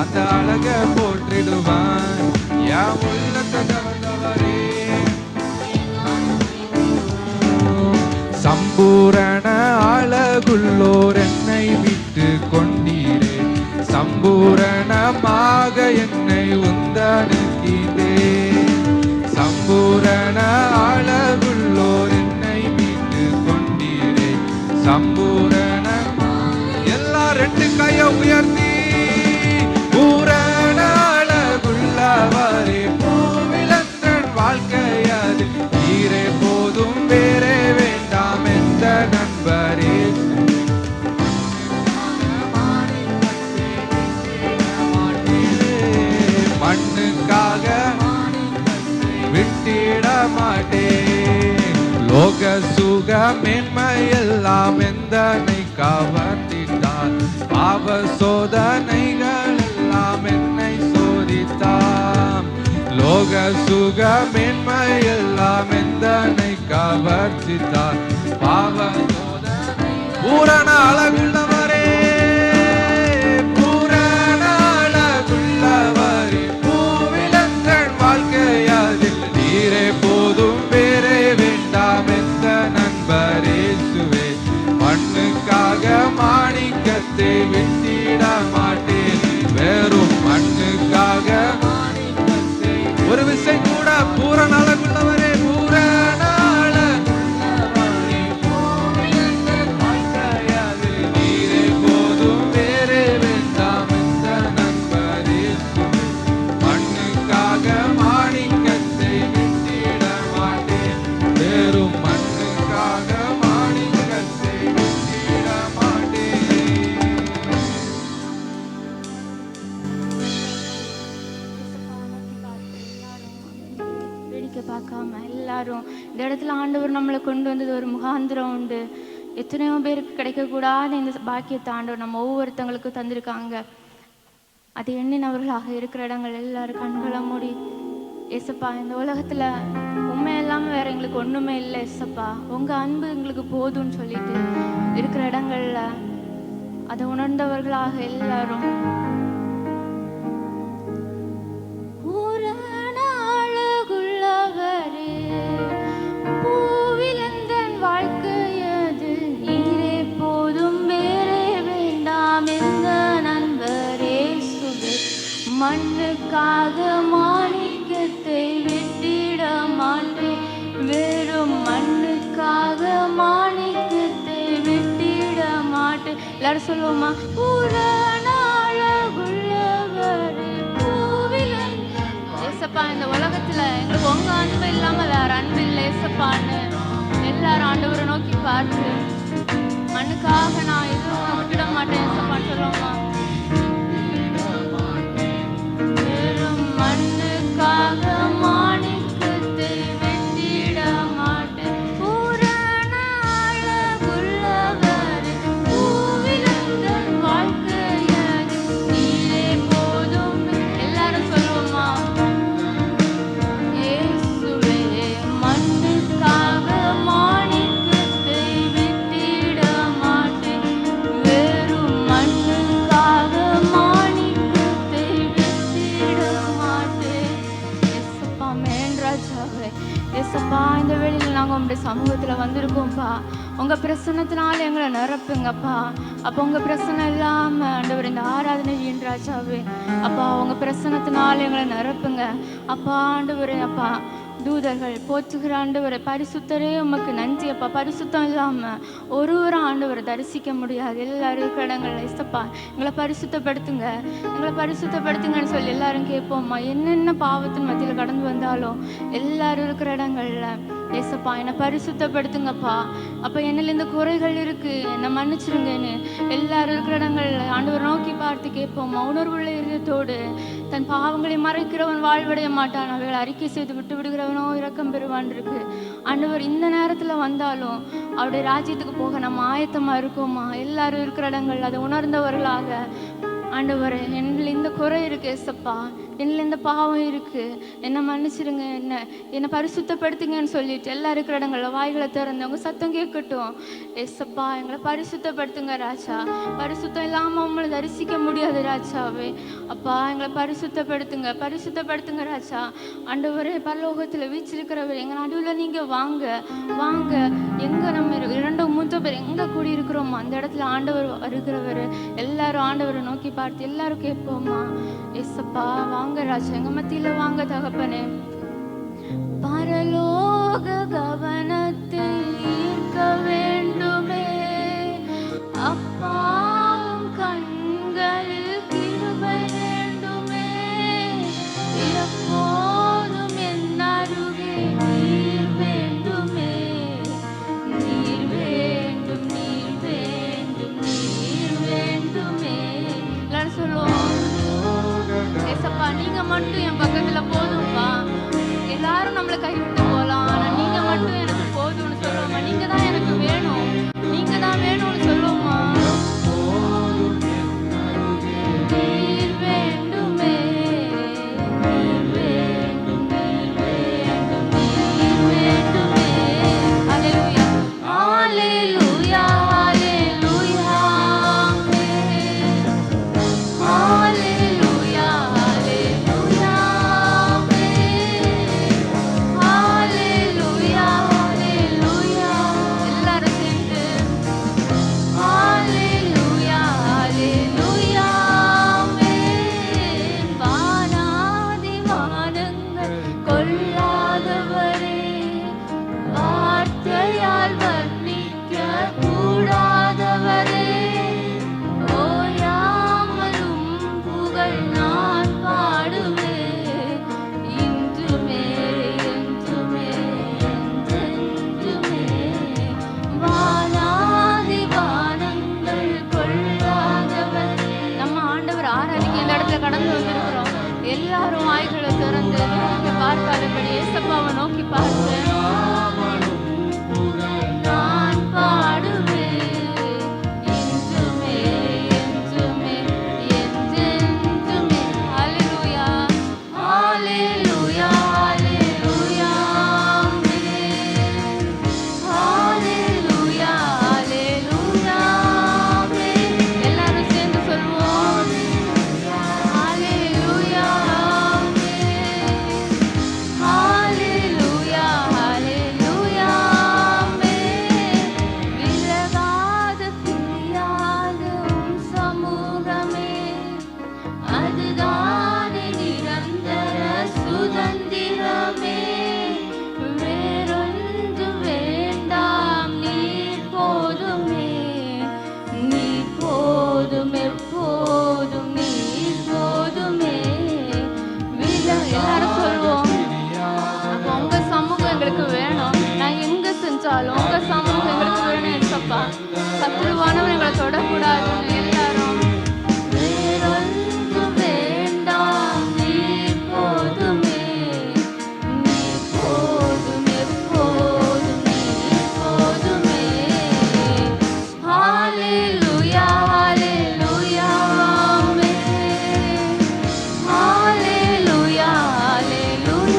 S2: அந்த அழக போற்றிடுவேன். என் உள்ளத்தை கவர்ந்தவரே, சம்பூரண அழகுள்ளோர் என்னை விட்டு கொண்டீரே, சம்பூரணமாக என்னை உந்தனுக்கினே. சம்பூரண அழகுள்ளோர் என்னை விட்டு கொண்டீரே, சம்பூரண. எல்லா ரெண்டு கைய உயர்த்தி, பூரண அழகுள்ளவரே, பூவிலந்தன் வாழ்க்கையது நீரே போதும், வேறே வேண்டாம் எந்த நண்பரே. மண்ணுக்காக விட்டிட மாட்டேன். லோக சுக மேன்மையெல்லாம் எந்தனை கவர்ந்திட்டார், பாவ சோதனைகள் எல்லாம் என்னை சோதித்தார். லோக சுக மேன்மையெல்லாம் எந்தனை கவர்ந்தித்தார், பாவ சோதனை. பூரண அழகுள்ளவரே, பூரண அழகுள்ளவரே, பூவிலந்தன் வாழ்க்கையதில் நீரே போதும், வேறே வேண்டாம் எந்த நண்பரேசுவே. மண்ணுக்காக மாணிக்கத்தை விட்டிட மாட்டேன், வெறும் மண்ணுக்காக மாணிக்கத்தை. ஒரு விசை கூட பூரண அழகுள்ளவரே, பூரண அழகுள்ளவரே, பூவிலந்தன் வாழ்க்கையதில் நீரே போதும், வேறே வேண்டாம் எந்த நண்பரேசுவே. மண்ணுக்காக மாணிக்கத்தை விட்டிட மாட்டேன், வெறும் மண்ணுக்காக மாணிக்கத்தை விட்டிட மாட்டேன்.
S3: வேடிக்கை பார்க்காம எல்லாரும் இந்த இடத்துல ஆண்டவர் நம்மளை கொண்டு வந்தது ஒரு முகாந்திரம் உண்டு. எத்தனையோ பேருக்கு கிடைக்கக்கூடாத இந்த பாக்கியத்தை ஆண்டவர் நம்ம ஒவ்வொருத்தங்களுக்கும் தந்திருக்காங்க. அது எண்ணினவர்களாக இருக்கிற இடங்கள் எல்லாரும் கண்களை மூடி, ஏசப்பா இந்த உலகத்துல உண்மை இல்லாம வேற எங்களுக்கு ஒண்ணுமே இல்லை ஏசப்பா, உங்க அன்பு எங்களுக்கு போதும்னு சொல்லிட்டு இருக்கிற இடங்கள்ல அதை உணர்ந்தவர்களாக எல்லாரும் பூரண அழகுள்ளவரே, பூவிலந்தன் வாழ்க்கையது நீரே போதும், வேறே வேண்டாம் எந்த நண்பரேசுவே. மண்ணுக்காக மாணிக்கத்தை விட்டிட மாட்டேன், வெறும் மண்ணுக்காக மாணிக்கத்தை விட்டிட மாட்டேன். எல்லாரும் சொல்லுவோமா? பூரண அழகுள்ளவரே, பூவிலந்தன். ஏசப்பா இந்த உலகத்துல எங்களுக்கு உங்க அன்பு இல்லாம வேற அன்பு இல்லை ஏசப்பான்னு எல்லாரும் ஆண்டவரை நோக்கி பார்த்து, மண்ணுக்காக நான் எதுவும் விட்டுட மாட்டேன் ஏசப்பான்னு சொல்லுவோமா? வெறும் மண்ணுக்காக மாணிக்கத்தை விட்டிட மாட்டேன், பூரண அழகுள்ளவரே, பூவிலந்தன் வாழ்க்கையது நீரே போதும். எல்லாரும் சொல்லுவோமா? இயேசுவே, மண்ணுக்காக மாணிக்கத்தை விட்டிட மாட்டேன், வெறும் மண்ணுக்காக மாணிக்கத்தை விட்டிட மாட்டேன். ஏசப்பா மேன்ராஜாவே, ஏசப்பா இந்த வேளையில் நாங்கள் உங்களுடைய சமூகத்தில் வந்திருக்கோம்ப்பா. உங்கள் பிரசன்னத்தினால எங்களை நிரப்புங்கப்பா. அப்போ உங்கள் பிரசன்னம் இல்லாமல் ஆண்டவர் இந்த ஆராதனை வீண்ராஜாவே, அப்பா உங்கள் பிரசன்னத்தினால எங்களை நிரப்புங்க அப்பா. ஆண்டவரே அப்பா, தூதர்கள் போற்றுகிற ஆண்டவரை, பரிசுத்தரே உமக்கு நன்றி அப்பா. பரிசுத்தம் இல்லாமல் ஒருவரும் ஆண்டவரை தரிசிக்க முடியாது. எல்லாரும் இருக்கிற இடங்கள்ல இசப்பா எங்களை பரிசுத்தப்படுத்துங்க, எங்களை பரிசுத்தப்படுத்துங்கன்னு சொல்லி எல்லாரும் கேட்போம்மா. என்னென்ன பாவத்தின் மத்தியில் கடந்து வந்தாலும் எல்லாரும் இருக்கிற இடங்கள்ல ஏசப்பா என்னை பரிசுத்தப்படுத்துங்கப்பா. அப்போ என்னில் இந்த குறைகள் இருக்கு, என்னை மன்னிச்சிருங்கன்னு எல்லாரும் இருக்கிற இடங்கள்ல ஆண்டவர் நோக்கி பார்த்து கேட்போம்மா. உணர்வுள்ள இதயத்தோடு தன் பாவங்களை மறைக்கிறவன் வாழ்வடைய மாட்டான், அவைகளை அறிக்கை செய்து விட்டு விடுகிறவனோ இரக்கம் பெறுவான் இருக்கு. ஆண்டவர் இந்த நேரத்தில் வந்தாலும் அவருடைய ராஜ்யத்துக்கு போக நம்ம ஆயத்தமாக இருக்கோமா? எல்லாரும் இருக்கிற இடங்கள் அதை உணர்ந்தவர்களாக ஆண்டவரே, என்னில் இந்த குறை இருக்கு ஏசப்பா, என்னில் இந்த பாவம் இருக்கு, என்னை மன்னிச்சிருங்க, என்னை பரிசுத்தப்படுத்துங்கன்னு சொல்லிட்டு எல்லா இருக்கிற இடங்கள்ல வாய்களை திறந்தவங்க சத்தம் கேட்கட்டும். ஏசப்பா எங்களை பரிசுத்தப்படுத்துங்க ராஜா. பரிசுத்தம் இல்லாம உங்களை தரிசிக்க முடியாது ராஜாவே. அப்பா எங்களை பரிசுத்தப்படுத்துங்க ராஜா. ஆண்டவரே, பரலோகத்துல வீச்சிருக்கிறவர் எங்க நடுவில் நீங்க வாங்க வாங்க. எங்க நம்ம 2-3 பேர் எங்க கூடி இருக்கிறோமோ அந்த இடத்துல ஆண்டவர் வருகிறவர். எல்லாரும் ஆண்டவரை நோக்கி பார்த்து எல்லாரும் கேட்போமா, ஏசப்பா வாங்க ராஜா, எங்க மத்தியில வாங்க தகப்பனே. பரலோக கவனத்தை ஈர்க்க வேண்டுமே அப்பா, கண்களில் கிருபை வேண்டுமே. எப்போதும் என் அருகே நீர் வேண்டுமே. நீர் வேண்டும், நீர் வேண்டும், நீர் வேண்டுமே. எல்லாரும் சொல்லுவோம், ஏசப்பா நீங்க மட்டும் என் பக்கத்துல போதும்பா. எல்லாரும் நம்மளை கைவிட்டு போகலாம், ஆனா நீங்க மட்டும் எனக்கு போதும்னு சொல்லுவோமா. நீங்க தான் எனக்கு வேணும், நீங்க தான் வேணும்னு சொல்லுவோமா. நீர் வேண்டுமே, நீர் வேண்டும், நீர் வேண்டும், நீர் வேண்டுமே. அல்லேலூயா, அல்லேலூயா, அல்லேலூயா, அல்லேலூயா, அல்லேலூயா, அல்லேலூயா, அல்லேலூயா. எல்லாரும் சேர்ந்து அல்லேலூயா, அல்லேலூயா. வானாதி வானங்கள் கொள்ளாதவரே, வார்த்தையால் வர்ணிக்க கூடாதவரே, ஓயாமலும் புகழ் நான் பாடுவேன். இன்றுமே என்றுமே என்றென்றுமே. வானாதி வானங்கள் கொள்ளாதவர். நம்ம ஆண்டவர் ஆராதிக்க இந்த இடத்துல கடந்து வந்திருக்கிறோம். எல்லாரும் வாய்களை திறந்து நோக்கி பார்க்காதபடி ஏசப்பாவை நோக்கி பார்த்து நான் பாடுவேன். இன்றுமே என்றுமே என்றென்றுமே. அல்லேலூயா, அல்லேலூயா, அல்லேலூயா, அல்லேலூயா, அல்லேலூயா. எல்லாரும் சேர்ந்து சொல்வோம், அல்லேலூயா, அல்லேலூயா, அல்லேலூயா. விலகாத பிரியாத உம் சமூகமே, அதுதானே நிரந்தர சுதந்திரமே. வேறொன்று வேண்டாம், நீர் போதுமே, நீர் போதும், எப்போதும் நீர் போதுமே. எல்லாரும் சொல்லுவோம், அப்போ உங்க சமூகம் எங்களுக்கு வேணும். நான் எங்க செஞ்சாலும் உங்க சமூகம் எங்களுக்கு வேணும் ஏசப்பா. சத்துருவானவன் எங்களை தொடக்கூடாதுன்னு எல்லாரும். வேறொன்று வேண்டாம், நீர் போதுமே, நீர் போதும், எப்போதும் நீர் போதுமே. ஹல்லேலூயா, ஹல்லேலூயா, ஹல்லேலூயா, ஹல்லேலூயா,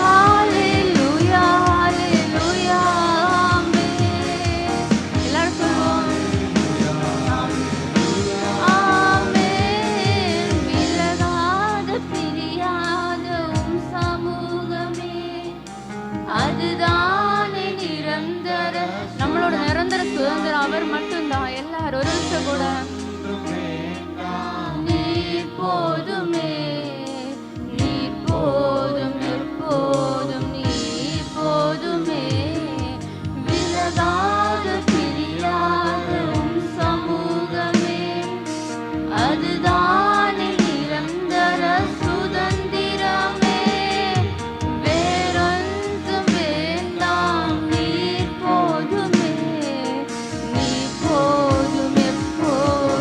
S3: ஹல்லேலூயா, ஹல்லேலூயா. எல்லாரும் சொல்லுவோம், ஆமென். விலகாத பிரியாத உம் சமூகமே, அதுதானே நிரந்தர. நம்மளோட நிரந்தர சுதந்திரம் அவர் மட்டும்தான். எல்லாரும் ஒரு நிமிஷம் கூட நீர் போதுமே, நீர் போதும், எப்போதும் நீர் போதுமே. விலகாத பிரியாத உம் சமூகமே, அதுதானே நிரந்தர சுதந்திரமே. வேறொன்று வேண்டாம், நீர் போதுமே, நீர் போதும், எப்போதும்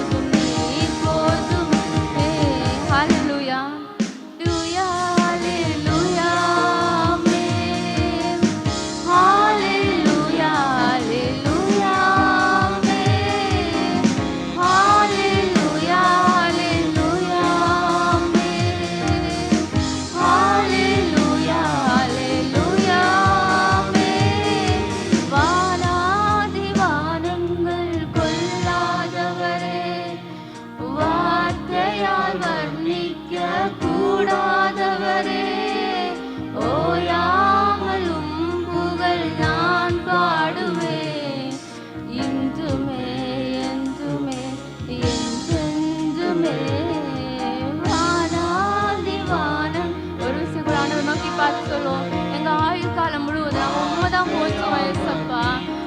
S3: தான் போச்சு வயசப்பா.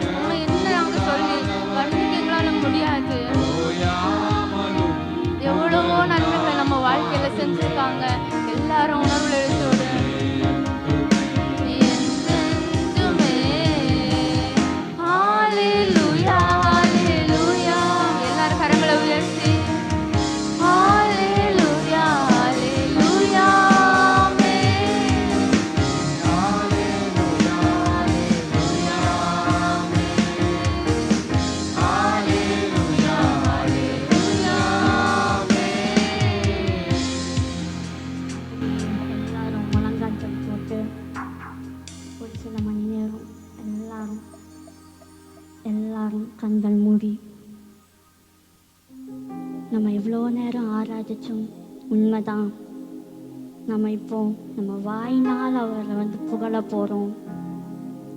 S3: உண்மை என்ன நாங்க சொல்லி வர்ணிக்க எங்களால முடியாது. எவ்வளவோ நன்மைகள் நம்ம வாழ்க்கையில செஞ்சிருக்காங்க. எல்லாரும் உணர்வுல எழுத்தோடு என்றென்றுமே ஹalleluya ஹalleluya எல்லாரும் கரங்களை உயர்த்தி ஹalleluya ஹalleluya
S4: எல்லாரும் முழங்கால் போட்டு ஒரு சில மணி நேரம் எல்லாரும் கண்கள் மூடி நம்ம எவ்வளோ நேரம் ஆராதிச்சோம். உண்மைதான், நம்ம இப்போ நம்ம வாயினால் அவரை புகழ போகிறோம்.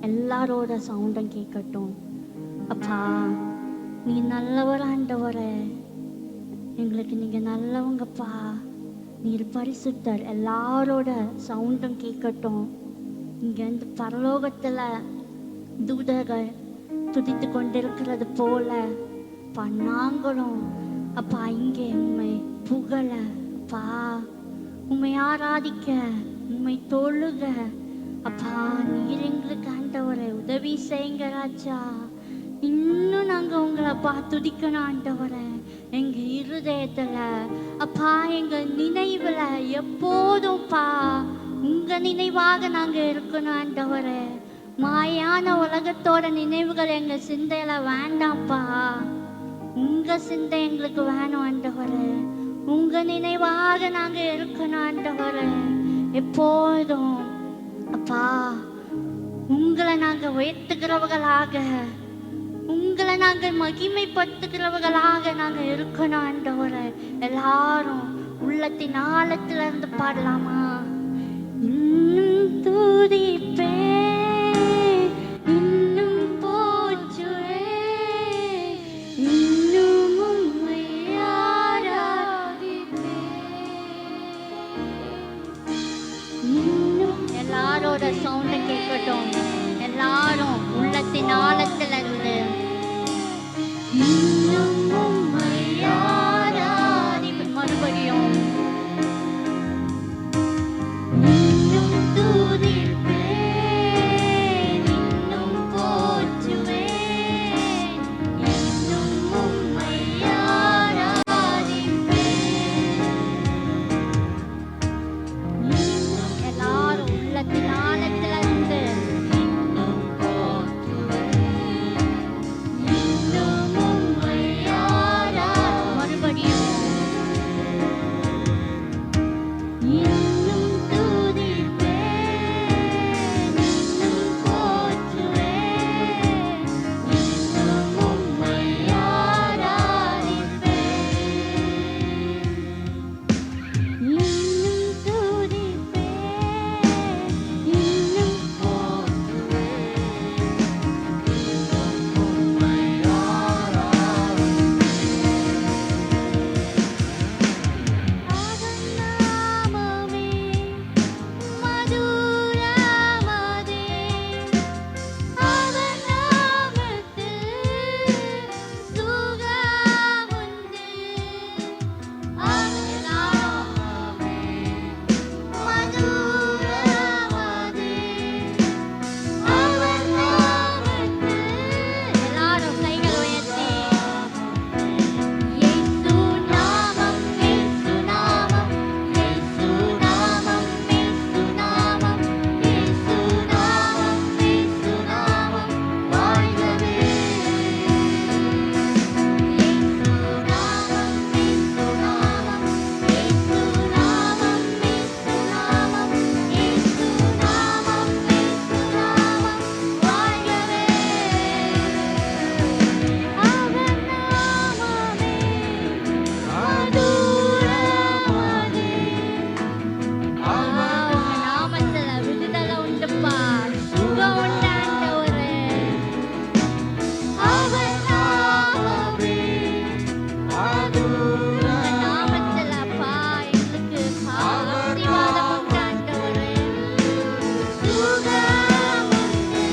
S4: எல்லாரோட சவுண்டும் கேட்கட்டும். அப்பா, நீ நல்லவர் ஆண்டவரே, எங்களுக்கு நீங்கள் நல்லவங்கப்பா, நீர் பரிசுத்தர். எல்லாரோட சவுண்டும் கேட்கட்டும். இங்கேருந்து பரலோகத்தில் தூதர்கள் துதித்து கொண்டிருக்கிறது போல அப்பா, நாங்களும் அப்பா இங்கே உண்மை புகழ அப்பா, உண்மை ஆராதிக்க, உண்மை தொழுக அப்பா. நீர் எங்களுக்கு ஆண்டவரை உதவி செய்யுங்க ராஜா. இன்னும் நாங்கள் உங்களை அப்பா துதிக்கணும் ஆண்டவரை. எங்கள் இருதயத்தில் அப்பா, எங்கள் நினைவில் எப்போதும்ப்பா உங்கள் நினைவாக நாங்கள் இருக்கணும் ஆண்டவரே. மாயான உலகத்தோட நினைவுகள் எங்கள் சிந்தையில் வேண்டாம்ப்பா. உங்கள் சிந்தை எங்களுக்கு வேணும் ஆண்டவரே. உங்கள் நினைவாக நாங்கள் இருக்கணும் ஆண்டவரே. எப்போதும் அப்பா உங்களை நாங்கள் உயர்த்துகிறவர்களாக, உங்களை நாங்கள் மகிமைப்படுத்துகிறவர்களாக நாங்கள் இருக்கணும் ஆண்டவரே. எல்லாரும் உள்ளத்தின் ஆழத்துல இருந்து பாடலாமா? இன்னும் துதிப்பே, இன்னும் போற்றுவே, இன்னும் உம்மை ஆராதிப்பே. இன்னும் எல்லாரோட சவுண்டை கேட்கட்டும். எல்லாரும் உள்ளத்தின் ஆழத்துல இருந்து இன்னும் உம்மை ஆராதிப்பே. மறுபடியும் இன்னும் துதிப்பேன், இன்னும் போற்றுவேன், இன்னும் உம்மை ஆராதிப்பேன். இன்னும் எல்லாரும் உள்ளத்தின் ஆழத்துல இருந்து இன்னும் போற்றுவேன், இன்னும் உம்மை மறுபடியும் இன்னும் துதிப்பேன், இன்னும் போற்றுவேன், இன்னும் உம்மை ஆராதிப்பேன். இன்னும் துதிப்பேன், இன்னும் போற்றுவேன், இன்னும் உம்மை அவன் நாமமே மதுரமதே, அவன் நாமத்தில் சுகமுண்டு. அவன் நாமமே மதுரமதே, அவன் நாமத்தில் எல்லாரும் கைகள் உயர்த்தி இயேசு நாமம், இயேசு நாமம், இயேசு நாமம், இயேசு நாமம், இயேசு நாமம், இயேசு நாமம் வாழ்கவே. இயேசு நாமம், இயேசு நாமம், இயேசு நாமம், இயேசு நாமம், இயேசு நாமம், இயேசு நாமம் வாழ்கவே. அவன் நாமமே மதுரமதே. உங்க நாமத்துல விடுதலை உண்டுப்பா, சுகம் உண்டு ஆண்டவரே. அவன் நாமமே உங்க நாமத்துலப்பா எங்களுக்கு ஆசீர்வாதம் உண்டு ஆண்டவரே. சுகம் உண்டு,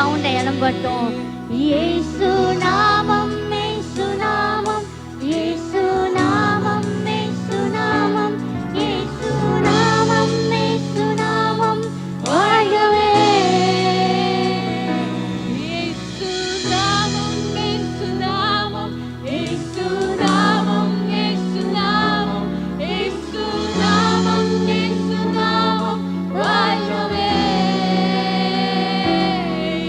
S3: சவுண்டை எழும்பட்டும். இயேசு நாமம், இயேசு நாமம், இயேசு நாமம், இயேசு நாமம், இயேசு நாமம், இயேசு நாமம் வாழ்கவே. இயேசு நாமம், இயேசு நாமம், இயேசு நாமம், இயேசு நாமம், இயேசு நாமம், இயேசு நாமம் வாழ்கவே.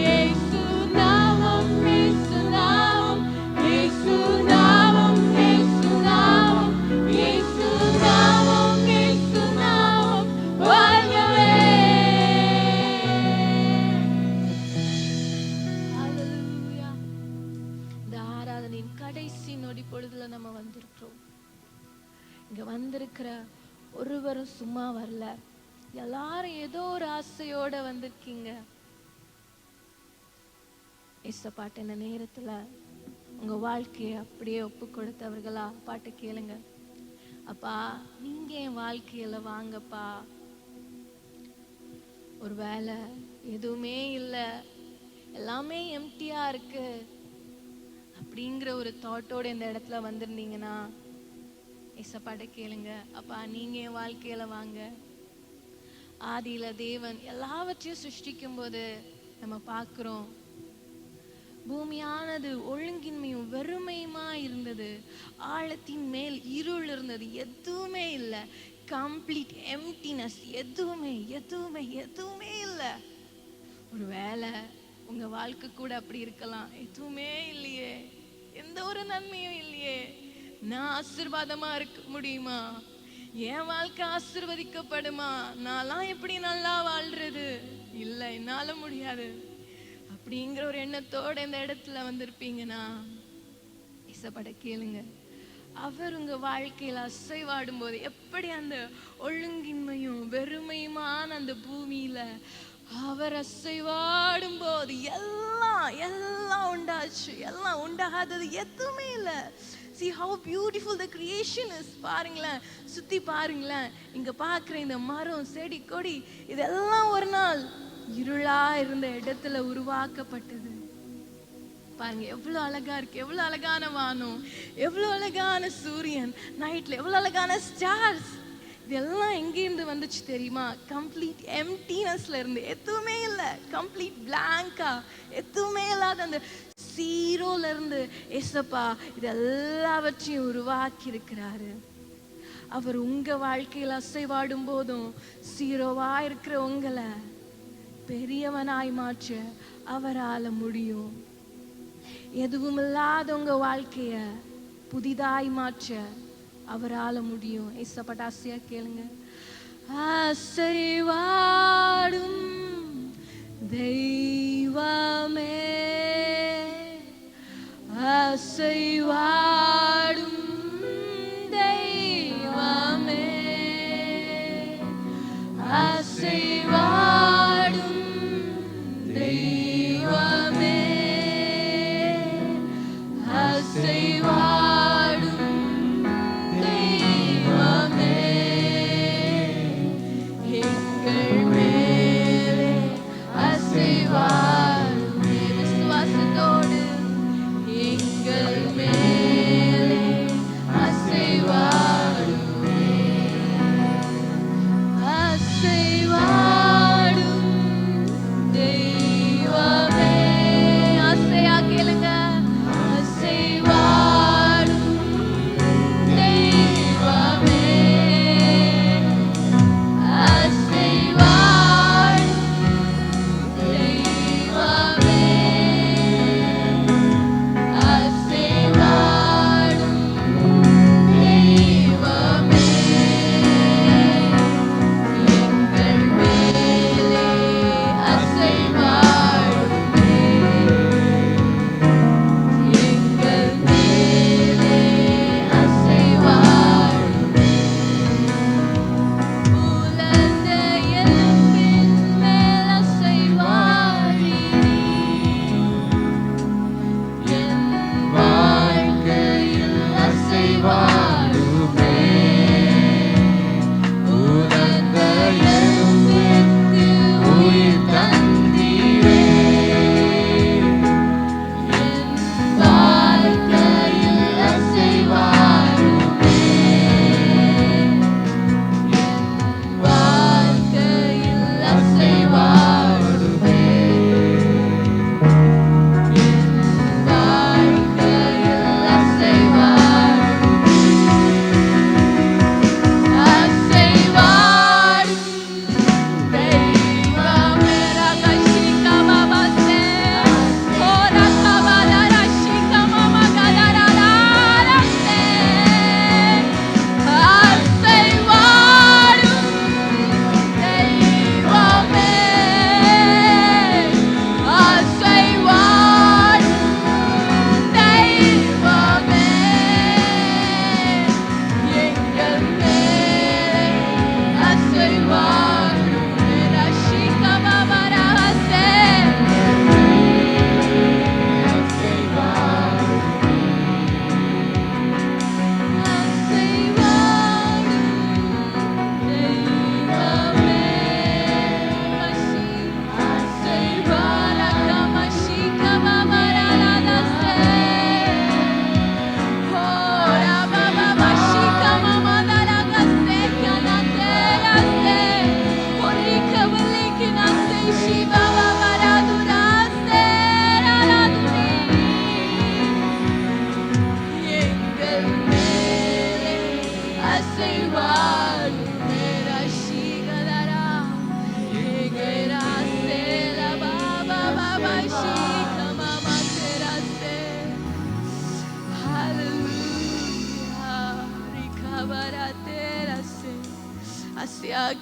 S3: இயேசு நாமம், இயேசு நாமம், இயேசு நாமம், இயேசு நாமம், இயேசு நாமம், இயேசு நாமம் வாழ்கவே. ஹல்லேலூயா. இந்த ஆராதனையின் கடைசி நொடி பொழுதுல நம்ம வந்திருக்கிறோம். இங்க வந்திருக்கிற ஒருவரும் சும்மா வரல. எல்லாரும் ஏதோ ஒரு ஆசையோட வந்திருக்கீங்க. இயேசுப்பாட்ட இந்த நேரத்துல உங்க வாழ்க்கையை அப்படியே ஒப்பு கொடுத்தவர்களா பாட்டு கேளுங்க. அப்பா, நீங்க என் வாழ்க்கையில வாங்கப்பா. ஒருவேளை எதுவுமே இல்லை, எல்லாமே எம்டியா இருக்கு அப்படிங்கிற ஒரு தாட்டோட இந்த இடத்துல வந்திருந்தீங்கன்னா இயேசுப்பாட்ட கேளுங்க. அப்பா, நீங்க என் வாழ்க்கையில வாங்க. ஆதியில தேவன் எல்லாவற்றையும் சிருஷ்டிக்கும் போது நம்ம பார்க்கிறோம், பூமியானது ஒழுங்கின்மையும் வெறுமையுமா இருந்தது. ஆழத்தின் மேல் இருள் இருந்தது. எதுவுமே இல்லை. Complete emptiness. எதுவுமே எதுவுமே எதுவுமே இல்லை. ஒருவேளை உங்க வாழ்க்கை கூட அப்படி இருக்கலாம். எதுவுமே இல்லையே, எந்த ஒரு நன்மையும் இல்லையே, நான் ஆசீர்வாதமா இருக்க முடியுமா? என் வாழ்க்கை ஆசீர்வதிக்கப்படுமா? நான்லாம் எப்படி நல்லா வாழ்றது? இல்லை, என்னால முடியாது அப்படிங்கிற ஒரு எண்ணத்தோட இந்த இடத்துல வந்திருப்பீங்கன்னா இயேசுப்பட கேளுங்க. அவர் உங்க வாழ்க்கையில அசைவாடும் போது எப்படி அந்த ஒழுங்கின்மையும் வெறுமையுமான அந்த பூமியில அவர் அசைவாடும் போது எல்லாம் எல்லாம் உண்டாச்சு. எல்லாம் உண்டாகாதது எதுவுமே இல்லை. See how beautiful the creation is. பாருங்களேன், சுத்தி பாருங்களேன். இங்க பார்க்குற இந்த மரம், செடி, கொடி இதெல்லாம் ஒரு நாள் இருளா இருந்த இடத்துல உருவாக்கப்பட்டது. பாருங்க, எவ்வளவு அழகா இருக்கு. எவ்வளவு அழகான வானம், எவ்வளவு அழகான சூரியன், நைட்ல எவ்வளவு அழகான ஸ்டார்ஸ். இதெல்லாம் எங்கிருந்து வந்துச்சு தெரியுமா? கம்ப்ளீட் எம்டினஸ்ல இருந்து. எதுவுமே இல்லை, கம்ப்ளீட் பிளாங்கா, எதுவுமே இல்லாத அந்த ஜீரோல இருந்து ஏசப்பா இதெல்லாவற்றையும் உருவாக்கி இருக்கிறாரு. அவர் உங்க வாழ்க்கையில் அசைவாடும் போதும் ஜீரோவா இருக்கிற உங்களை பெரியவனாய் மாற்ற அவரால முடியும். எதுவும் இல்லாத உங்க வாழ்க்கைய புதிதாய் மாற்ற அவரால முடியும். ஏசப்பட்ட ஆசையா கேளுங்க. அசைவாடும் தெய்வமே, அசைவாடும் தெய்வமே, அசைவாடும் தெய்வமே, அசைவாடும் தெய்வமே, எங்கள் மேலே அசைவாடும். விசுவாசத்தோடு எங்கள் மேலே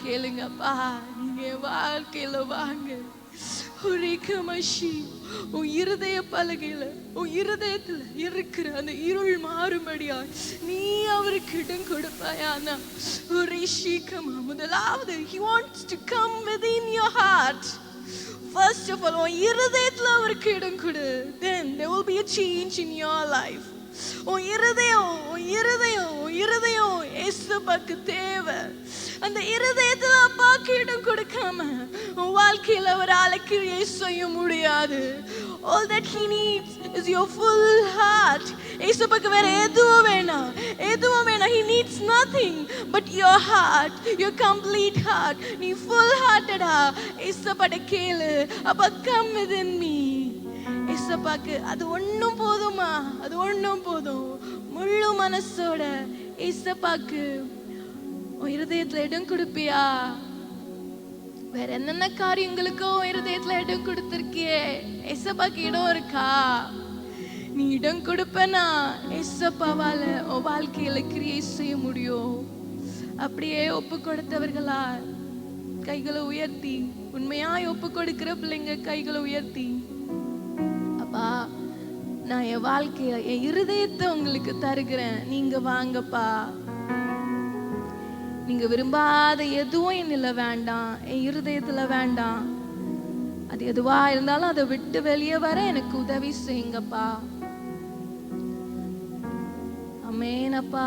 S4: கேளுங்கப்பா. நீங்க என் வாழ்க்கையில வாங்க. ஒரே கமஷி உன் இருதய பலகையில, உன் இருதயத்துல இருக்கிற அந்த இருள் மாறும்படியா நீ அவருக்கு இடம் கொடுப்பாயானா ஒரே சீக்கிரமா முதலாவது he wants to come within your heart. First of all, உன் இருதயத்துல அவருக்கு இடம் கொடு. Then there will be a change in your life. உன் இருதயம் ஏசப்பாக்கு தேவை. அந்த இருதயத்துல அப்பாக்கு இடம் கொடுக்காம உன் வாழ்க்கையில அவரால கிரியை செய்ய முடியாது. All that he needs is your full heart. ஏசப்பாக்கு வேற எதுவும் வேணாம். He needs nothing but your heart, your complete heart. நீ full hearted ஏசப்பாட்ட கேளு, அப்பா come within me. ஏசப்பாக்கு அது ஒண்ணும் போதுமா? அது ஒண்ணும் போதும். முழு மனசோட ஏசப்பாக்கு உன் இருதயத்துல இடம் கொடுப்பியா? வேற என்னென்ன காரியங்களுக்கும் உன் இருதயத்துல இடம் கொடுத்திருக்கியே, ஏசப்பாக்கு இடம் இருக்கா? நீ இடம் கொடுப்பனா ஏசப்பாவால உன் வாழ்க்கையில கிரியை செய்ய முடியும். அப்படியே ஒப்பு கொடுத்தவர்களா கைகளை உயர்த்தி, உண்மையாய் ஒப்பு கொடுக்கிற பிள்ளைங்க கைகளை உயர்த்தி, அப்பா நான் என் வாழ்க்கைய என் இருதயத்தை உங்களுக்கு தருகிறேன், நீங்க வாங்கப்பா. நீங்க விரும்பாத எதுவும் என்னில வேண்டாம், என் இருதயத்துல வேண்டாம். அது எதுவா இருந்தாலும் அதை விட்டு வெளியே வர எனக்கு உதவி செய்யுங்கப்பா. ஆமெனப்பா.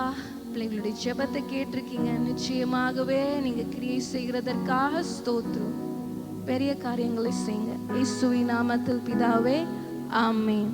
S4: பிள்ளைங்களுடைய ஜெபத்தை கேட்டிருக்கீங்க. நிச்சயமாகவே நீங்க கிரியை செய்கிறதற்காக ஸ்தோத்திரம். பெரிய காரியங்களை செய்யுங்க. இயேசுவின் நாமத்தில் பிதாவே, ஆமென்.